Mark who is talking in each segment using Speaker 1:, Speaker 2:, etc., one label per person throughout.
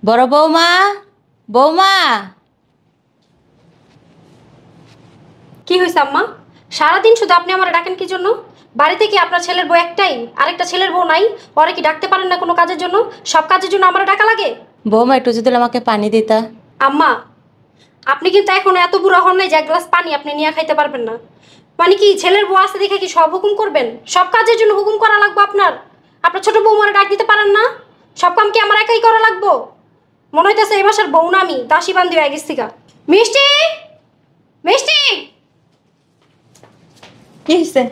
Speaker 1: বড় বৌমা, বৌমা।
Speaker 2: কি হয়েছে আম্মা? সারাদিন শুধু আপনি আমার ডাকেন কি জন্য? বাড়িতে কি আপনার ছেলের বউ একটাই, আরেকটা ছেলের বউ নাই? পরে কি ডাকতে পারেন না কোনো কাজের জন্য? সব কাজের জন্য আমার ডাকা লাগে?
Speaker 1: বৌমা একটু যদি আমাকে পানি দিতা।
Speaker 2: আম্মা, আপনি কিন্তু এখনো এত বুড়া হন নাই যে এক গ্লাস পানি আপনি নিয়ে খাইতে পারবেন না। মানে কি ছেলের বউ আছে দেখে কি সব হুকুম করবেন? সব কাজের জন্য হুকুম করা লাগবে আপনার? আপনার ছোট বৌমারা ডাক দিতে পারেন না? সব কাম কি আমার একাই করা লাগবো? মনে হইতেছে এই বাসার বউ না আমি দাসী বান্দি হয়ে গেছি গা। মিষ্টি, মিষ্টি।
Speaker 3: কি হয়েছে?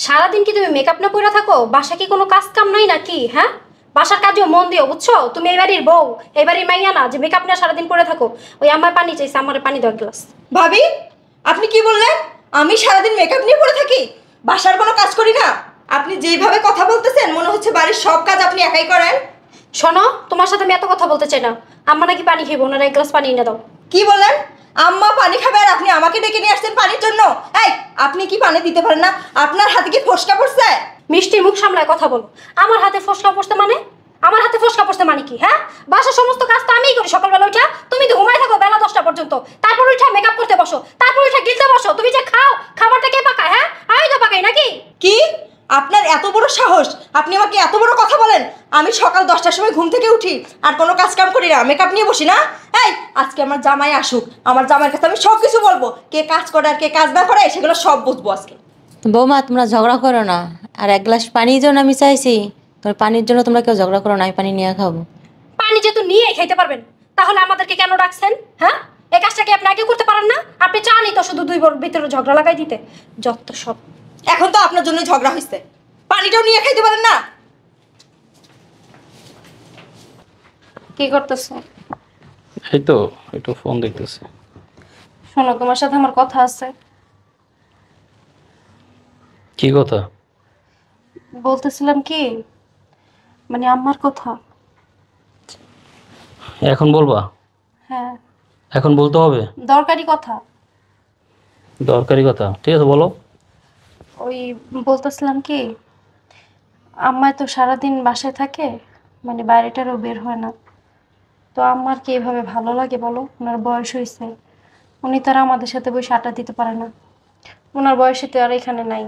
Speaker 2: সারাদিন কি তুমি মেকআপ না পরে থাকো? বাসা কি কোনো কাজ কাম নাই নাকি? হ্যাঁ, বাসার কাজেও মন দিও, বুঝছো? তুমি এই বাড়ির বউ, এই বাড়ির মাইয়া না যে মেকআপ না সারাদিন পরে থাকো। ওই আমার পানি চাইছে, আমার পানি দাও গ্লাস।
Speaker 3: ভাবি, আপনি কি বললেন? আমি সারাদিন মেকআপ নিয়ে পড়ে থাকি, বাসার কোনো কাজ করি না? আপনি যেইভাবে কথা বলতেছেন মনে হচ্ছে বাড়ির সব কাজ আপনি একাই করেন।
Speaker 2: শোনো, তোমার সাথে আমি এত কথা বলতে চাই না। আম্মা নাকি পানি খাইবো, ওনারা এক গ্লাস পানি এনে দাও।
Speaker 3: কি বললেন? আম্মা পানি খাবে আর আপনি আমাকে ডেকে নিয়ে আসছেন পানির জন্য? এই, আপনি কি পানি দিতে পারেন না? আপনার হাতে কি ফোসকা পড়ছে?
Speaker 2: মিষ্টি, মুখ সামলায় কথা বলো। আমার হাতে ফসকা পড়তে মানে? আমার হাতে ফসকা পড়তে মানে কি? হ্যাঁ, বাসার সমস্ত কাজ তো আমিই করি সকালবেলা উঠা। তুমি তো ঘুমাই থাকো বেলা 10টা পর্যন্ত। তারপর উঠা মেকআপ করতে বসো, তারপর উঠা গিলতে বসো। তুমি যে খাও, খাবারটা কে পাকায়? হ্যাঁ, আমি তো পাকাই নাকি?
Speaker 3: কি? আপনার এত বড় সাহস, আপনি আমাকে এত বড় কথা বলেন? আমি সকাল 10টার সময় ঘুম থেকে উঠি আর কোনো কাজ কাম করি না, মেকআপ নিয়ে বসি না? এই, আজকে আমার জামাই আসুক, আমার জামাইয়ের কাছে আমি সব কিছু বলবো, কে কাজ করে আর কে কাজ না করে সেগুলো সব বুঝবো আজকে।
Speaker 1: বৌমা তোমরা ঝগড়া করো না। আর এক গ্লাস পানির জন্য আমি চাইছি, তোমার পানির জন্য তোমরা কেউ ঝগড়া করো না, আমি পানি নিয়ে খাবো।
Speaker 2: পানি যেহেতু নিয়ে খাইতে পারবেন, তাহলে আমাদেরকে কেন ডাকছেন? হ্যাঁ, এই কাজটা কি আপনি আগে করতে পারেন না? আপনি চানই তো শুধু দুই বোর ভিতরে ঝগড়া লাগাই দিতে। যত সব।
Speaker 3: এখন তো আপনার জন্যই ঝগড়া হয়েছে, পানিটাও নিয়ে খাইতে পারেন না?
Speaker 2: কি করতেছো?
Speaker 4: এই তো একটু ফোন দেখতেছি।
Speaker 2: শোনো, তোমার সাথে আমার কথা আছে।
Speaker 4: কি কথা?
Speaker 2: বলতেছিলাম কি, মানে আম্মার কথা।
Speaker 4: এখন বলবা?
Speaker 2: হ্যাঁ,
Speaker 4: এখন বলতে হবে?
Speaker 2: দরকারি কথা।
Speaker 4: দরকারি কথা, ঠিক আছে বলো।
Speaker 2: ওই বলতেছিলাম কি, আম্মায় তো সারাদিন বাসায় থাকে, মানে বাইরেটারও বের হয় না। তো আম্মার কি এভাবে ভালো লাগে বলো? ওনার বয়স হয়েছে, উনি তো আর আমাদের সাথে বসে আড্ডা দিতে পারে না। ওনার বয়সে তো আর এখানে নাই,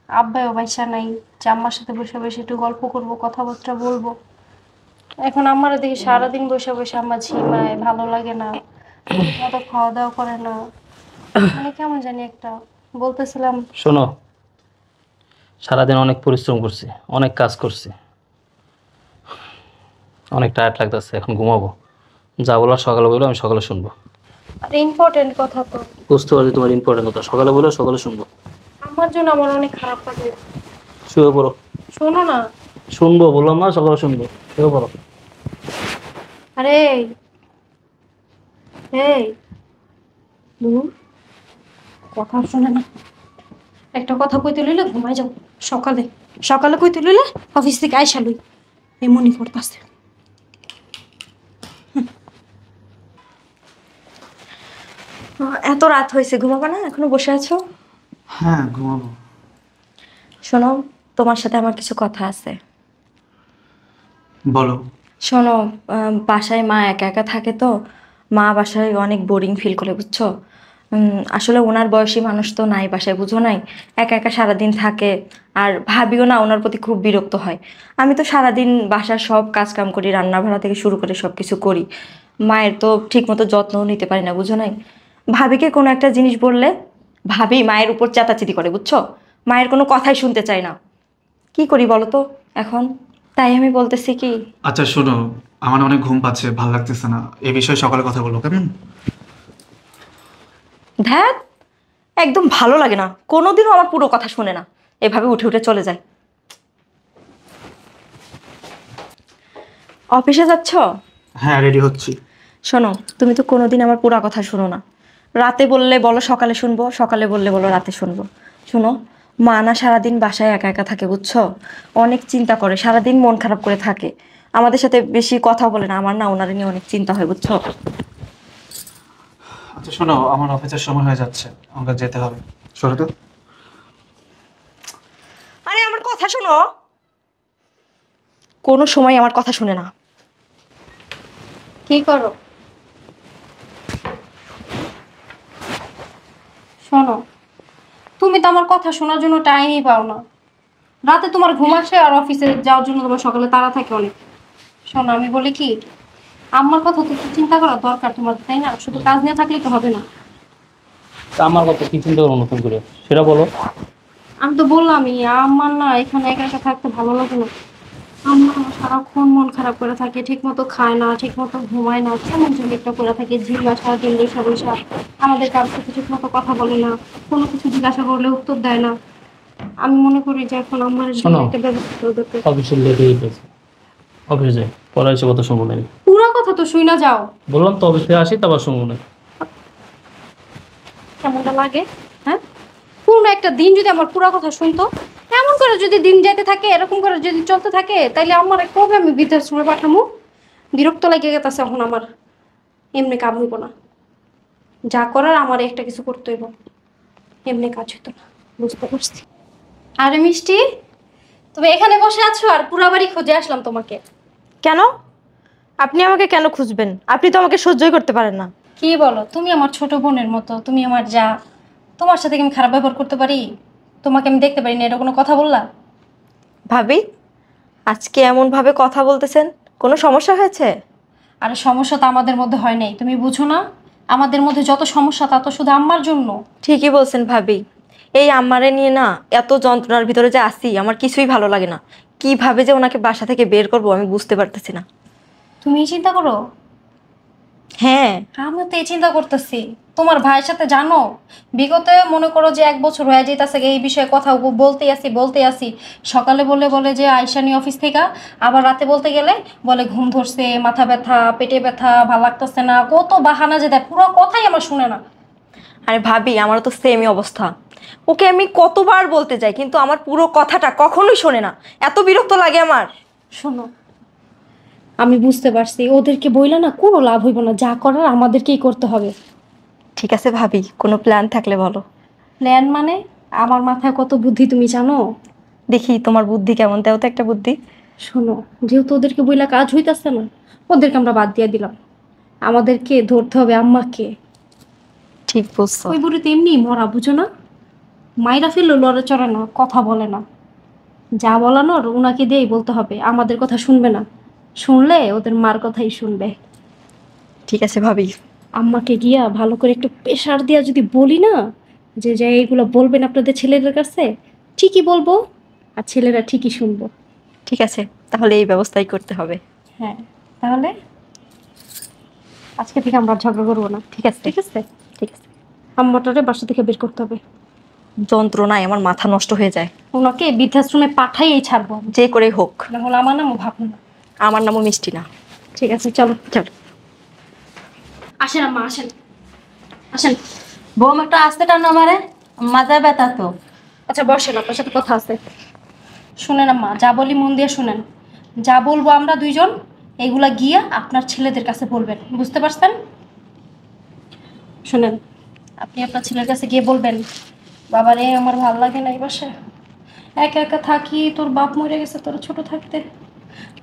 Speaker 2: আব্বাইও বাইসা নাই যে আম্মার সাথে বসে বসে একটু গল্প করব, কথাবার্তা বলবো। এখন আমারও দেখি সারাদিন বসে বসে আম্মা ঝিমায়, ভালো লাগে না, মতো খাওয়া দাওয়া করে না, মানে কেমন জানি একটা। বলতেছিলাম।
Speaker 4: শোনো, সারাদিন অনেক পরিশ্রম করছি, অনেক কাজ করছি, অনেক টায়ার্ড লাগতেছে, এখন ঘুমাবো। যা বলার সকালে বলবো, আমি সকালে শুনবো।
Speaker 2: আর ইম্পর্টেন্ট কথা তো।
Speaker 4: বুঝতে পারছি তোমার ইম্পর্টেন্ট কথা, সকালে বলবো, সকালে শুনবো।
Speaker 2: আমার জন্য আমার অনেক খারাপ লাগে।
Speaker 4: শুয়ে পড়ো।
Speaker 2: শোনো না।
Speaker 4: শুনবো বললাম না, সকালে শুনবো, শুয়ে পড়ো।
Speaker 2: আরে এই দূর, কথা শুনে না। একটা কথা কইতে লইলে ঘুমাই যাও। সকালে সকালে কইতে লইলে অফিস থেকে আইসা লই, এমনই করতেছে।
Speaker 3: এত রাত হয়েছে, ঘুমাবো না? এখনো বসে আছো?
Speaker 5: হ্যাঁ, ঘুমাবো।
Speaker 3: শোনো, তোমার সাথে আমার কিছু কথা আছে।
Speaker 5: বলো।
Speaker 3: শোনো, বাসায় মা একা একা থাকে তো, মা বাসায় অনেক বোরিং ফিল করে, বুঝছো? আসলে ওনার বয়সী মানুষ তো নাই বাসায়, বুঝো নাই? একা একা সারাদিন থাকে। আর ভাবিও না ওনার প্রতি খুব বিরক্ত হয়। আমি তো সারাদিন বাসার সব কাজ কাম করি, রান্না বাড়া থেকে শুরু করে সব কিছু করি। মায়ের তো ঠিক মতো যত্নও নিতে পারি না, বুঝো নাই? ভাবিকে কোনো একটা জিনিস বললে ভাবি মায়ের উপর চেতাচেতি করে, বুঝছো? মায়ের কোনো কথাই শুনতে চায় না। কি করি বলো তো এখন? তাই আমি বলতেছি কি।
Speaker 5: আচ্ছা শোনো, আমার অনেক ঘুম পাচ্ছে, ভালো লাগতেছে না, এ বিষয়ে সকালে কথা বলবো, কেমন?
Speaker 3: ধ্যাত, একদম ভালো লাগে না, কোনোদিনও আমার পুরো কথা শুনে না, এভাবে উঠে উঠে চলে যায়। অফিসে যাচ্ছ?
Speaker 5: হ্যাঁ, রেডি হচ্ছি।
Speaker 3: শোনো, তুমি তো কোনোদিন আমার পুরো কথা শোনো না। রাতে বললে বলো সকালে শুনবো, সকালে বললে বলো রাতে শুনবো। শোনো, মা না সারাদিন বাসায় একা একা থাকে, বুঝছো? অনেক চিন্তা করে, সারাদিন মন খারাপ করে থাকে, আমাদের সাথে বেশি কথা বলে না। আমার না ওনার নিয়ে অনেক চিন্তা হয়, বুঝছো?
Speaker 5: আচ্ছা শোনো, আমার অফিসের সময় হয়ে যাচ্ছে, আমাকে যেতে হবে। সরো তো।
Speaker 3: আরে আমার কথা শোনো, কোনো সময় আমার কথা শুনে না।
Speaker 2: কি করো? শোনো, তুমি তো আমার কথা শোনার জন্য টাইমই পাও না। রাতে তোমার ঘুম আসে আর অফিসে যাওয়ার জন্য তোমার সকালে তাড়া থাকে অনেক। শোনো, আমি বলি কি, আমার কথা তো একটু চিন্তা করা দরকার তোমার, তাই না? শুধু কাজ নিয়ে থাকলে তো হবে না।
Speaker 4: তা আমার কথা কি চিন্তা করবো নতুন করে সেটা বলো।
Speaker 2: আমি তো বললামই, আমার না এখানে একা একা থাকতে ভালো লাগে না। আমার সারাক্ষণ মন খারাপ করে থাকে, ঠিক মতো খায় না, ঠিক মতো ঘুমায় না, কেমন যেন একটা করে থাকে, ঝিমা সারাদিন বসে বসে। আমাদের কারোর সাথে ঠিক মতো কথা বলে না, কোনো কিছু জিজ্ঞাসা করলে উত্তর দেয় না। আমি মনে করি যে এখন আমার জন্য
Speaker 4: শোনো,
Speaker 2: একটা ব্যবস্থা করে দরকার।
Speaker 4: অফিসের লেট হয়ে গেছে, অফিসে যাই, পরে এসে কথা শুনবো না।
Speaker 2: পুরো কথা তো শুই না যাও।
Speaker 4: বললাম তো অফিসে আসি, তারপর শুনবো না।
Speaker 2: কেমনটা লাগে? হ্যাঁ, পুরো একটা দিন যদি আমার পুরো কথা শুনতো, এমন করে যদি দিন যেতে থাকে, এরকম করে যদি চলতে থাকে, তাইলে আমার কবে আমি বৃদ্ধাশ্রমে পাঠামো? বিরক্ত লেগে গেছে এখন আমার। এমনি কাম হইব না, যা করার আমার একটা কিছু করতে হইব, এমনি কাজ হইতো না। বুঝতে পারছি। আরে মিষ্টি, তুমি এখানে বসে আছো আর পুরা বাড়ি খুঁজে আসলাম তোমাকে।
Speaker 3: কেন? আপনি আমাকে কেন খুঁজবেন? আপনি তো আমাকে সহ্যই করতে পারেন না।
Speaker 2: কি বলো, তুমি আমার ছোট বোনের মতো, তুমি আমার যা। তোমার সাথে কি আমি খারাপ ব্যবহার করতে পারি? তোমাকে আমি দেখতে পারি না, এটা কোনো কথা বললা?
Speaker 3: ভাবি, আজকে এমনভাবে কথা বলতেছেন, কোনো সমস্যা হয়েছে?
Speaker 2: আর সমস্যা তো আমাদের মধ্যে হয় নাই, তুমি বুঝো না? আমাদের মধ্যে যত সমস্যা তা তো শুধু আম্মার জন্য।
Speaker 3: ঠিকই বলছেন ভাবি। এই আমারে নিয়ে না এত যন্ত্রণার ভিতরে যে আসি, আমার কিছুই ভালো লাগে না। কিভাবে যে ওনাকে বাসা থেকে বের করবো আমি বুঝতে পারতেছি না।
Speaker 2: তুমি চিন্তা করো?
Speaker 3: হ্যাঁ।
Speaker 2: আমি তো এই চিন্তা করতেছি তোমার ভাইয়ের সাথে, জানো, বিগতে মনে করো যে 1 বছর হয়ে যেতেছে এই বিষয়ে কথা বলতে আসি। সকালে বলে বলে যে আইসানি অফিস থেকে, আবার রাতে বলতে গেলে বলে ঘুম ধরছে, মাথা ব্যথা, পেটে ব্যথা, ভালো লাগতেছে না, কত বাহানা যে দেয়, পুরো কথাই আমার শুনে না।
Speaker 3: আরে ভাবি, আমারও তো সেমই অবস্থা। ওকে আমি কতবার বলতে যাই, কিন্তু আমার পুরো কথাটা কখনোই শোনে না। এত বিরক্ত লাগে আমার।
Speaker 2: শোনো, আমি বুঝতে পারছি, ওদেরকে বইলা না কোনো লাভ হইব না, যা করার আমাদেরকেই করতে হবে।
Speaker 3: ঠিক আছে ভাবি, কোনো প্ল্যান থাকলে বলো।
Speaker 2: প্ল্যান মানে? আমার মাথায় কত বুদ্ধি তুমি জানো?
Speaker 3: দেখি তোমার বুদ্ধি কেমন, দেও তো একটা বুদ্ধি।
Speaker 2: শোনো, যেহেতু ওদেরকে বইলা কাজ হইতাছে না, ওদেরকে আমরা বাদ দিয়ে দিলাম। আমাদেরকে ধরতে হবে আম্মাকে।
Speaker 3: ঠিক বলছো।
Speaker 2: ওই বুড়ি তো এমনি মরা, বুঝো না? মাইরা ফেললো, লড়ে চড়ে না, কথা বলে না। যা বলানোর ওনাকে দিয়েই বলতে হবে, আমাদের কথা শুনবে না। শুনলে ওদের মার কথাই শুনবে।
Speaker 3: ঠিক আছে ভাবি।
Speaker 2: আম্মাকে গিয়া ভালো করে একটু প্রেশার দিয়া যদি বলি না, যে যে এইগুলো বলবেন আপনাদের ছেলেদের কাছে, ঠিকই বলবো, আর ছেলেরা ঠিকই শুনবো।
Speaker 3: ঠিক আছে, তাহলে এই ব্যবস্থাই করতে হবে।
Speaker 2: হ্যাঁ, তাহলে আজকে থেকে আমরা আর ঝগড়া করবো না।
Speaker 3: ঠিক আছে।
Speaker 2: ঠিক আছে,
Speaker 3: ঠিক আছে।
Speaker 2: আম্মাটারে বাসা থেকে বের করতে হবে।
Speaker 3: যন্ত্রণায় আমার মাথা নষ্ট হয়ে যায়।
Speaker 2: ওনাকে বৃদ্ধাশ্রমে পাঠাইয়েই ছাড়বো,
Speaker 3: যে করেই হোক।
Speaker 2: না হলে আমার নামও ভাববো না।
Speaker 3: আমার নামও মিষ্টি না।
Speaker 2: ঠিক আছে, চলো।
Speaker 3: চলো।
Speaker 2: আসেন আম্মা, আসেন আসেন।
Speaker 1: বোম একটু আসতে টানো আমারে, মাথায় ব্যথা তো।
Speaker 2: আচ্ছা বসেন, আপনার সাথে কথা আছে। শুনেন আম্মা, যা বলি মন দিয়ে শুনেন। যা বলবো আমরা দুইজন, এগুলা গিয়া আপনার ছেলেদের কাছে বলবেন, বুঝতে পারছেন? শুনেন, আপনি আপনার ছেলের কাছে গিয়ে বলবেন, বাবা রে, আমার ভালো লাগে না এই বাসায়, একা একা থাকি, তোর বাপ মরে গেছে তোর ছোট থাকতে,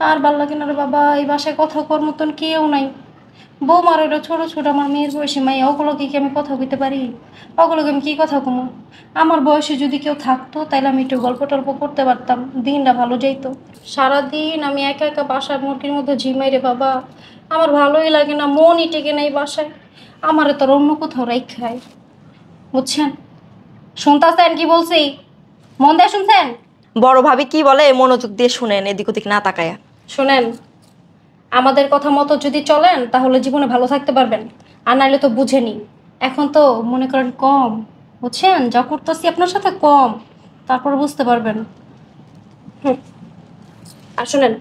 Speaker 2: আর ভাল লাগে না রে বাবা, এই বাসায় কথা কর মতন কেউ নাই। বৌমার ওটা ছোট ছোট, আমার মেয়ের বয়সী মাই, ওগুলোকে কি আমি কথা কইতে পারি? ওগুলোকে আমি কি কথা কমু? আমার বয়সে যদি কেউ থাকতো তাহলে আমি একটু গল্প টল্প করতে পারতাম, দিনটা ভালো যাইতো। সারাদিন আমি একা একা বাসার মুরগির মধ্যে ঝিমাই রে বাবা, আমার ভালোই লাগে না, মনই টেকে না এই বাসায়। আমার তোর অন্য কোথাও রাখাই, বুঝছেন? শুনতেছেন কি বলছি? মন দিয়ে শুনছেন?
Speaker 3: বড় ভাবি কি বলে মনোযোগ দিয়ে শুনেন, এদিক ওদিক না তাকায়া।
Speaker 2: শোনেন, আমাদের কথা মতো যদি চলেন তাহলে জীবনে ভালো থাকতে পারবেন, আর নাইলে তো বুঝেনি। এখন তো মনে করেন কম, বুঝছেন? যা করতেছি আপনার সাথে কম, তারপর বুঝতে পারবেন। আর শোনেন,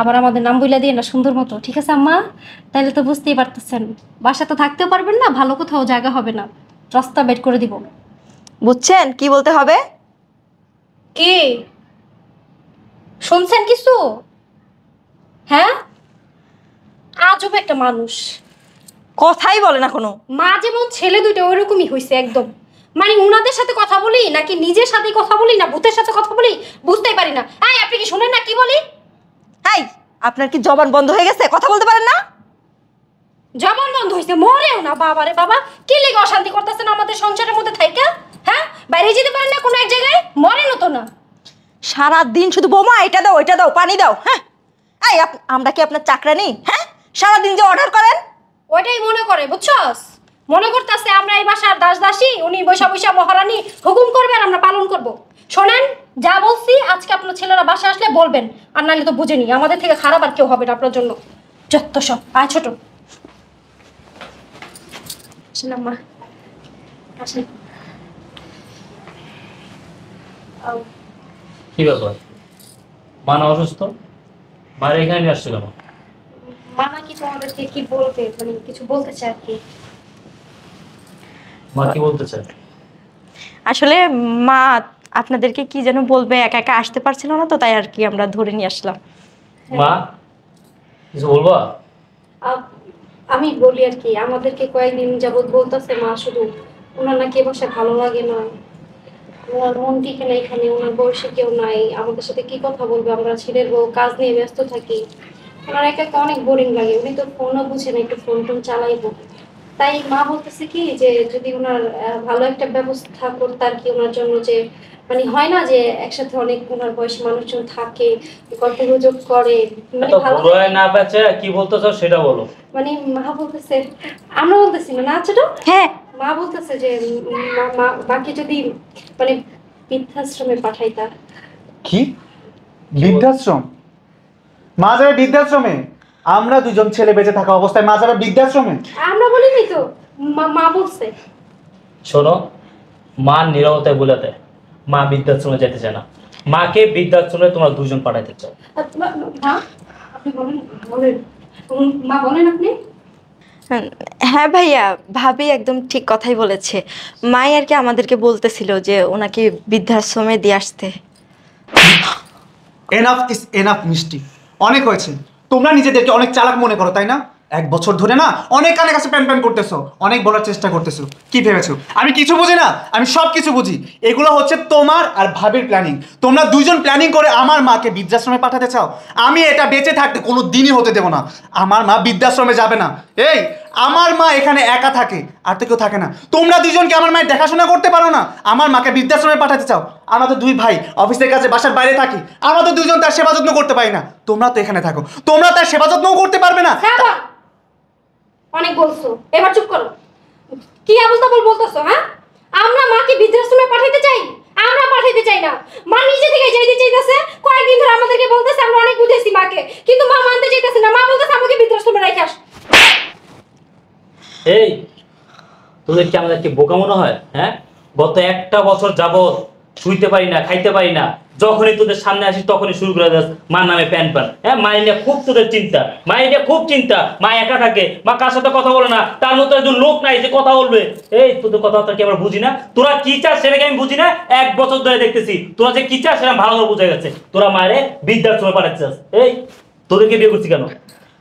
Speaker 2: আবার আমাদের নাম বইলা দিয়ে না সুন্দর মতো, ঠিক আছে আম্মা? তাইলে তো বুঝতেই পারতেছেন, বাসা তো থাকতেও পারবেন না, ভালো কোথাও জায়গা হবে না, রাস্তা বের করে দিব।
Speaker 3: বুঝছেন কি বলতে হবে?
Speaker 2: কি শুনছেন কিছু? হ্যাঁ, আজব একটা মানুষ,
Speaker 3: কথাই বলে না কোনো।
Speaker 2: মা যেমন ছেলে দুটো ওইরকমই হয়েছে একদম। মানে উনাদের সাথে কথা বলি নাকি নিজের সাথে কথা বলি, না ভূতের সাথে কথা বলি, বুঝতেই পারি না। এই আপনি কি শুনেন না কি বলি?
Speaker 3: এই আপনার কি জবান বন্ধ হয়ে গেছে? কথা বলতে পারেন না?
Speaker 2: জবান বন্ধ হয়েছে, মরেও না। বাবা রে বাবা, কি লেগে অশান্তি করতেছেন আমাদের সংসারের মধ্যে থাইকা? হ্যাঁ, বাইরে যেতে পারেন না কোনো এক জায়গায়? মরেনও তো না।
Speaker 3: সারা দিন শুধু বোমা এটা দাও ওইটা দাও পানি দাও। হ্যাঁ, এই আমরা কি আপনার চাকরানি? হ্যাঁ, সারা দিন যে অর্ডার করেন।
Speaker 2: ওইটাই মনে করে, বুঝছস? মনে করতেছে আমরা এই বাসার দাস দাসী, উনি বৈশা বৈশা মহারানী হুকুম করবে আর আমরা পালন করব। শোনেন, যা বলছি আজকে আপনার ছেলেরা বাসা আসলে বলবেন, আর নাহলে তো বুঝেনি আমাদের থেকে খারাপ আর কেউ হবে না আপনার জন্য। যত সব। আয় ছোট, আসেন আম্মা, আসেন।
Speaker 4: কি ব্যাপার, মা না অসুস্থ? মায়ের এখানে নিয়ে আসছো কেন?
Speaker 2: মা নাকি তোমাদেরকে কি বলবে, মানে কিছু বলতে চায় আর কি।
Speaker 4: মা কি বলতে চায়?
Speaker 3: আসলে মা আপনাদেরকে কি যেন বলবে, একা একা আসতে পারছিল না তো, তাই আর কি আমরা ধরে নিয়ে আসলাম।
Speaker 4: মা কিছু বলবা?
Speaker 2: আমি বলি আর কি, আমাদেরকে কয়েকদিন যাবত বলতেছে মা শুধু ওনার নাকি এ বাসায় ভালো লাগে না, ওনার মন টিকে না এখানে, ওনার বয়সে কেউ নাই, আমাদের সাথে কি কথা বলবে, আমরা ছেলের বউ কাজ নিয়ে ব্যস্ত থাকি, ওনার একা একা অনেক বোরিং লাগে, উনি তো ফোনও বুঝে না, একটু ফোন টোন চালাইবো। তাই মা বলতেছে কি যে যদি ওনার ভালো একটা ব্যবস্থা করতে আর কি, ওনার জন্য যে মানে হয় না যে একসাথে অনেক ওনার বয়সী মানুষজন থাকে, গল্প গুজব করে, মানে ভালো
Speaker 4: না বেঁচে কি বলতে চাও সেটা বলো।
Speaker 2: মানে মা বলতেছে, আমরা বলতেছি না ছোট,
Speaker 3: হ্যাঁ,
Speaker 2: মা বলতেছে যে বাকি যদি মানে বৃদ্ধাশ্রমে পাঠাইতা।
Speaker 5: কি বৃদ্ধাশ্রম? মা যাবে বৃদ্ধাশ্রমে? আমরা দুজন ছেলে বেঁচে থাকা অবস্থায় মা যাবে বৃদ্ধাশ্রমে?
Speaker 2: আমরা বলিনি তো, মা বলছে।
Speaker 4: শোনো, মা নীরবতায় বলে দেয় মা বৃদ্ধাশ্রমে যেতে চায় না। মাকে বৃদ্ধাশ্রমে তোমরা দুজন পাঠাইতে চাও।
Speaker 2: মা আপনি বলেন, বলেন মা, বলেন আপনি।
Speaker 3: হ্যাঁ ভাইয়া, ভাবি একদম ঠিক কথাই বলেছে। মাই আর কি আমাদেরকে বলতেছিল যে ওনাকে বৃদ্ধাশ্রমে দিয়ে আসতে।
Speaker 5: এনাফ ইজ এনাফ মিষ্টি, অনেক হয়েছে। তোমরা নিজেদেরকে অনেক চালাক মনে করো তাই না? 1 বছর ধরে না অনেক কানে কাছে প্যান প্যান করতেছো, অনেক বলার চেষ্টা করতেছো। কি ভেবেছো আমি কিছু বুঝি না? আমি সব কিছু বুঝি। এগুলো হচ্ছে তোমার আর ভাবির প্ল্যানিং। তোমরা দুজন প্ল্যানিং করে আমার মাকে বৃদ্ধাশ্রমে পাঠাতে চাও। আমি এটা বেঁচে থাকতে কোনো দিনই হতে দেবো না। আমার মা বৃদ্ধাশ্রমে যাবে না। এই আমার মা এখানে একা থাকে, আর তো কেউ থাকে না। তোমরা দুজনকে আমার মায়ের দেখাশোনা করতে পারো না, আমার মাকে বৃদ্ধাশ্রমে পাঠাতে চাও। আমরা তো 2 ভাই, অফিসের কাছে বাসার বাইরে থাকি, আমরা তো দুজন তার সেবা যত্ন করতে পারি না। তোমরা তো এখানে থাকো, তোমরা তার সেবা যত্নও করতে পারবে না।
Speaker 2: অনেক বলছো, এবার চুপ করো। কি আবল তাবল বলতেছো? হ্যাঁ, আমরা মাকে বৃদ্ধাশ্রমে পাঠাইতে চাই? আমরা পাঠাইতে চাই না, মা নিজে থেকে যাইতে চাইতেছে। কয়েকদিন ধরে আমাদেরকে বলতেছে, আমরা অনেক বুঝেছি মাকে, কিন্তু মা মানতে চাইতেছে না। মা বলতেছে আমাকে বৃদ্ধাশ্রমে রেখে আস।
Speaker 4: এই তোদের কি আমাদেরকে বোকা মনে হয়? হ্যাঁ, গত 1টা বছর যাবত শুইতে পারি না, খাইতে পারি না, যখনই তোদের সামনে আসি তখনই শুরু করে দেস মার নামে প্যান প্যান। হ্যাঁ, মায়ের নিয়ে খুব তোদের চিন্তা, মায়ের নিয়ে খুব চিন্তা। মা একা থাকে, মা কার সাথে কথা বলে না, তার মতো একজন লোক নাই যে কথা বলবে। এই তোদের কথাবার্তা কি আমরা বুঝি না? তোরা কি চাস সেটাকে আমি বুঝি না। 1 বছর ধরে দেখতেছি তোরা যে কি চাস সেটা ভালো করে বোঝা গেছে। তোরা মায়ের বৃদ্ধাশ্রমে পাঠাচ্ছিস। এই তোদেরকে বিয়ে করছি কেন?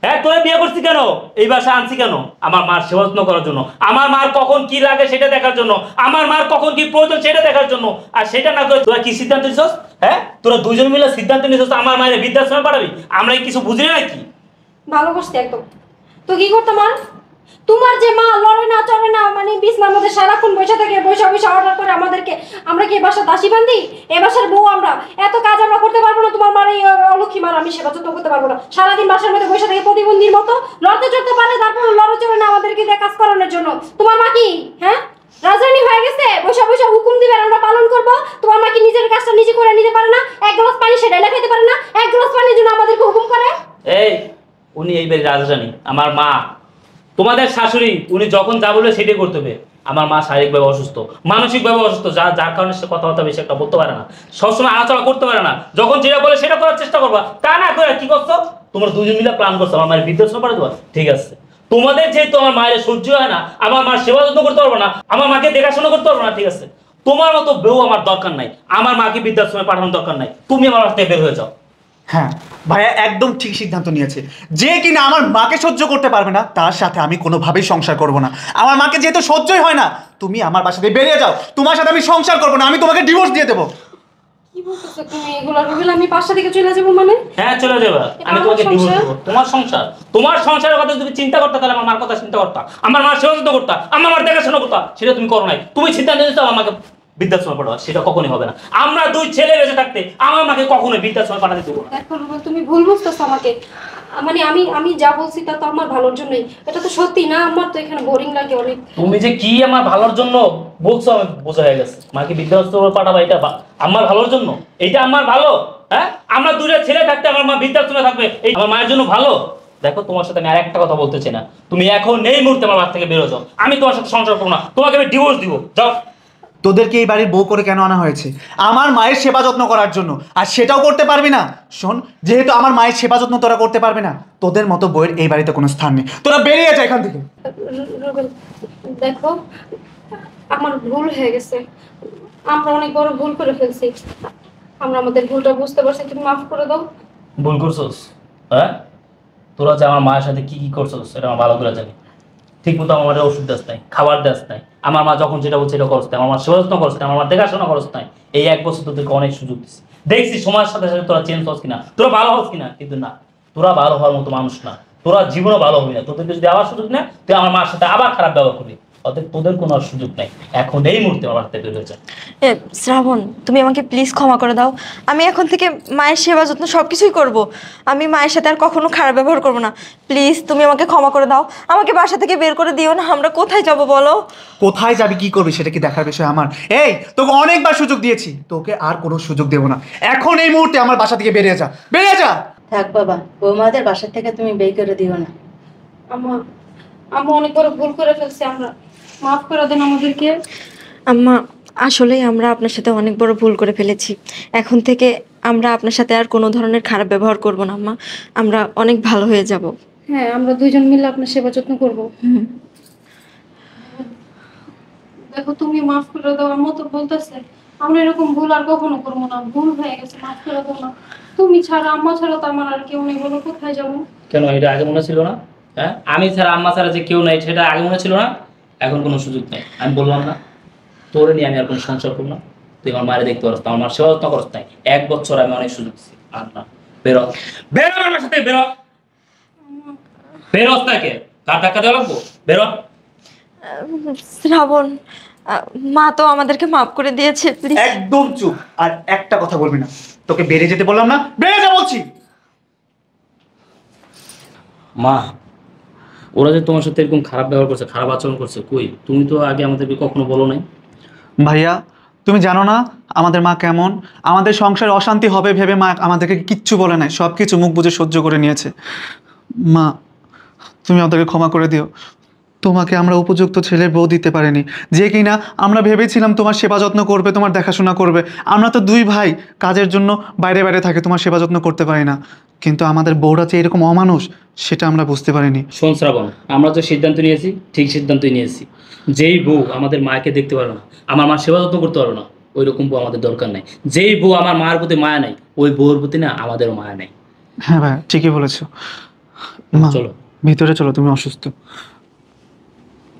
Speaker 4: হ্যাঁ, তোরা বিয়ে করছি কেন? এই বাসা আনছি কেন? আমার মার সেবা যত্ন করার জন্য, আমার মার কখন কি লাগে সেটা দেখার জন্য, আমার মার কখন কি প্রয়োজন সেটা দেখার জন্য। আর সেটা না করে তোরা কি সিদ্ধান্ত নিছস? হ্যাঁ, তোরা দুজন মিলে সিদ্ধান্ত নিছস আমার মায়ের বৃদ্ধাশ্রমে পাঠাবি। আমরা কি কিছু বুঝি না নাকি?
Speaker 2: ভালো করছি একদম। তো কি করতাম আর? তোমার যে মা লড়ে না চড়ে না, মানে বিছনার মধ্যে সারাক্ষণ বসে থাকে, বসে বসে অর্ডার করে আমাদেরকে। আমরা কি এ বাসার দাসী বান্দি? এ বাসার বউ আমরা? এত কাজ আমরা করতে পারবো না? তোমার মার এই অলক্ষী মার আমি সেবা যত্ন করতে পারবো না? সারাদিন বাসার মধ্যে বসে থাকে প্রতিবন্ধীর মতো, লড়তে চড়তে পারে, তারপর লড়ে চড়ে না আমাদেরকে দিয়ে কাজ করানোর জন্য। তোমার মা কি হ্যাঁ রাজরানী হয়ে গেছে? বসে বসে হুকুম দিবে আর আমরা পালন করবো? তোমার মা কি নিজের কাজটা নিজে করে নিতে পারে না? 1 গ্লাস পানি সেটা খেতে পারে না? 1 গ্লাস পানির জন্য আমাদেরকে হুকুম করে?
Speaker 4: এই উনি এই বাড়ির রাজরানী, আমার মা তোমাদের শাশুড়ি। উনি যখন যা বলবে সেটাই করতে হবে। আমার মা শারীরিকভাবে অসুস্থ, মানসিকভাবে অসুস্থ, যার কারণে সে কথাবার্তা বেশি একটা বলতে পারে না, সবসময় আলোচনা করতে পারে না। যখন যেটা বলে সেটা করার চেষ্টা করবা, তা না করে কি করছো? তোমরা দুজন মিলে প্ল্যান করছো আমার মায়ের বৃদ্ধাশ্রমে পাঠিয়ে দেওয়া। ঠিক আছে, তোমাদের যেহেতু আমার মায়ের সহ্য হয় না, আমার মার সেবা যত্ন করতে পারবো না, আমার মাকে দেখাশোনা করতে পারবো না, ঠিক আছে, তোমার মতো বউ আমার দরকার নাই, আমার মাকে বৃদ্ধাশ্রমে পাঠানোর দরকার নাই। তুমি আমার বাড়ি থেকে বের হয়ে যাও।
Speaker 5: হ্যাঁ ভাইয়া একদম ঠিক সিদ্ধান্ত নিয়েছে। যে কিনা আমার মাকে সহ্য করতে পারবে না তার সাথে আমি কোনোভাবেই সংসার করব না। আমার মাকে যেহেতু সহ্যই হয় না, তুমি আমার বাসা থেকে বেরিয়ে যাও। তোমার সাথে আমি সংসার করবো না, আমি তোমাকে ডিভোর্স দিয়ে দেবো।
Speaker 2: কি বলতেছো তুমি এগুলো? রুবেল, আমি বাসা থেকে চলে যাবো মানে?
Speaker 4: হ্যাঁ চলে যাবা, আমি
Speaker 2: আমার
Speaker 4: তোমাকে ডিভোর্স
Speaker 2: সংসার?
Speaker 4: দেবো। তোমার সংসারের কথা যদি চিন্তা করতে, তাহলে আমার মার কথা চিন্তা করতা, আমার মার সেবা যত্ন করতা, আমার মার দেখাশোনা করতা, সেটা তুমি করো নাই। তুমি সিদ্ধান্ত নিয়েছো আমাকে বৃদ্ধাশ্রমে পাঠাবা, সেটা কখনোই হবে না। আমরা দুই ছেলে বেঁচে থাকতে আমার মাকে কখনোই বৃদ্ধাশ্রমে পাঠাতে দেবো না।
Speaker 2: দেখো রুবেল, তুমি ভুল বুঝতেছো আমাকে। মানে আমি যা বলছি তা তো আমার ভালোর জন্যই। এটা তো সত্যি না, আমার তো এখানে বোরিং লাগে অনেক।
Speaker 4: তুমি যে কি আমার ভালোর জন্য বলছো আমি বোঝা হয়ে গেছে। মাকে বৃদ্ধাশ্রমে পাঠাবা এটা আমার ভালোর জন্য? এইটা আমার ভালো? হ্যাঁ, আমরা দুটো ছেলে থাকতে আমার মা বৃদ্ধাশ্রমে থাকবে, এই আমার মায়ের জন্য ভালো? দেখো, তোমার সাথে আমি আর একটা কথা বলতে চাই না। তুমি এখন এই মুহূর্তে আমার বাড়ি থেকে বেরো যাও। আমি তোমার সাথে সংসার করবো না, তোমাকে আমি ডিভোর্স দিব। যাও।
Speaker 5: তোদেরকে এই বাড়ির বউ করে কেন আনা হয়েছে? আমার মায়ের সেবা যত্ন করার জন্য, আর সেটাও করতে পারবি না। শোন, যেহেতু আমার মায়ের সেবা যত্ন তোরা করতে পারবি না, তোদের মতো বউয়ের এই বাড়িতে কোনো স্থান নেই। তোরা বেরিয়ে যা এখান থেকে।
Speaker 2: রুবেল, দেখো, আমার ভুল হয়ে গেছে। আমরা অনেক বড় ভুল করে ফেলছি। আমরা আমাদের ভুলটা বুঝতে পারছি, তুমি মাফ করে দাও।
Speaker 4: ভুল করছোস? হ্যাঁ, তোরা যে আমার মায়ের সাথে কি কি করছোস সেটা আমার ভালো করে জানি। ঠিক মতো আমার ওষুধ দাস নাই, খাবার দাস নাই, আমার মা যখন যেটা বলছে এটা করছ নাই, আমার মা সেবা যত্ন করছ নাই, আমার মা দেখাশোনা করছ নাই। এই 1 বছর তোদেরকে অনেক সুযোগ দিচ্ছি, দেখছি সময়ের সাথে সাথে তোরা চেঞ্জ হস কিনা, তোরা ভালো হস কিনা। কিন্তু না, তোরা ভালো হওয়ার মতো মানুষ না, তোরা জীবনও ভালো হবি না। তোদেরকে যদি আবার সুযোগ নেয়, তুই আমার মার সাথে আবার খারাপ ব্যবহার করবি। অতএব তোদের কোনো আর সুযোগ নাই। এখন এই মুহূর্তে আমার হাতে বের হয়ে যায়।
Speaker 3: শ্রাবণ, তুমি আমাকে প্লিজ ক্ষমা করে দাও। আমি এখন থেকে মায়ের সেবা যত্ন সব কিছুই করবো। আমি মায়ের সাথে আর কখনো খারাপ ব্যবহার করবো না। প্লিজ তুমি আমাকে ক্ষমা করে দাও, আমাকে বাসা থেকে বের করে দিও না। আমরা কোথায় যাব বলো?
Speaker 5: কোথায় যাবি, কি করবি, সেটা কি দেখার বিষয় আমার? এই, তোকে অনেকবার সুযোগ দিয়েছি, তোকে আর কোনো সুযোগ দেবো না। এখন এই মুহূর্তে আমার বাসা থেকে বেরিয়ে যা, বেরিয়ে যা।
Speaker 1: থাক বাবা, বৌমাদের বাসা থেকে তুমি বের করে দিও না।
Speaker 2: আমরা অনেক বড় ভুল করে ফেলছি, আমরা মাফ করে দেন আমাদেরকে।
Speaker 3: আম্মা, আসলেই আমরা আপনার সাথে অনেক বড় ভুল করে ফেলেছি। এখন থেকে আমরা আপনার সাথে আর কোনো ধরনের খারাপ ব্যবহার করব না আম্মা। আমরা অনেক ভালো হয়ে যাব।
Speaker 2: হ্যাঁ, আমরা দুইজন মিলে আপনার সেবা যত্ন করবো। দেখো, তুমি মাফ করে দাও। আমার তো বলতেছে আমরা এরকম ভুল আর কখনো করবো না। ভুল হয়ে গেছে, মাফ করে দাও না। তুমি ছাড়া, আম্মা ছাড়া তো আমার আর কেউ নেই। বলো কোথায় যাবো?
Speaker 4: কেন, এটা আগে মনে ছিল না? হ্যাঁ, আমি ছাড়া আম্মা ছাড়া যে কেউ নাই সেটা আগে মনে ছিল না? এখন কোনো সুযোগ নেই। আমি বললাম না তোরে নিয়ে আমি আর কোনো সংসার করবো না। তুই আমার মায়ের দেখতে পারস, আমার সেবা যত্ন করস নাই। 1 বছর আমি অনেক সুযোগ দিচ্ছি। আর না, বেরো, বেরো আমার সাথে, বেরো। বেরোস তাকে কার ধাক্কা দেওয়া লাগবো? বেরো।
Speaker 3: শ্রাবণ, মা তো আমাদেরকে মাফ করে দিয়েছে। প্লিজ
Speaker 5: একদম চুপ, আর একটা কথা বলবি না। তোকে বেরিয়ে যেতে বললাম না? বেরিয়ে যা বলছি।
Speaker 4: মা, ওরা যে তোমার সাথে এরকম খারাপ ব্যবহার করছে, খারাপ আচরণ করছে, কই তুমি তো আগে আমাদেরকে কখনো বলো নাই।
Speaker 5: ভাইয়া, তুমি জানো না আমাদের মা কেমন? আমাদের সংসারে অশান্তি হবে ভেবে মা আমাদেরকে কিচ্ছু বলে নাই, সব কিছু মুখ বুজে সহ্য করে নিয়েছে। মা, তুমি আমাদেরকে ক্ষমা করে দিও। তোমাকে আমরা উপযুক্ত ছেলের বউ দিতে পারিনি, যে কিনা আমরা ভেবেছিলাম তোমার সেবা যত্ন করবে, তোমার দেখাশোনা করবে। আমরা তো 2 ভাই কাজের জন্য বাইরে বাইরে থাকে, তোমার সেবা যত্ন করতে পারি না। কিন্তু আমাদের বউরা যে এরকম অমানুষ, সেটা আমরা বুঝতে পারিনি।
Speaker 4: শোন শ্রাবণ, আমরা যে সিদ্ধান্ত নিয়েছি ঠিক সিদ্ধান্তই নিয়েছি। যেই বউ আমাদের মাকে দেখতে পারো না, আমার মার সেবা যত্ন করতে পারো না, ওই রকম বউ আমাদের দরকার নাই। যেই বউ আমার মার প্রতি মায়া নাই, ওই বউর প্রতি না আমাদেরও মায়া নাই।
Speaker 5: হ্যাঁ ভাই, ঠিকই বলেছো। মা,
Speaker 4: চলো
Speaker 5: ভিতরে চলো, তুমি অসুস্থ।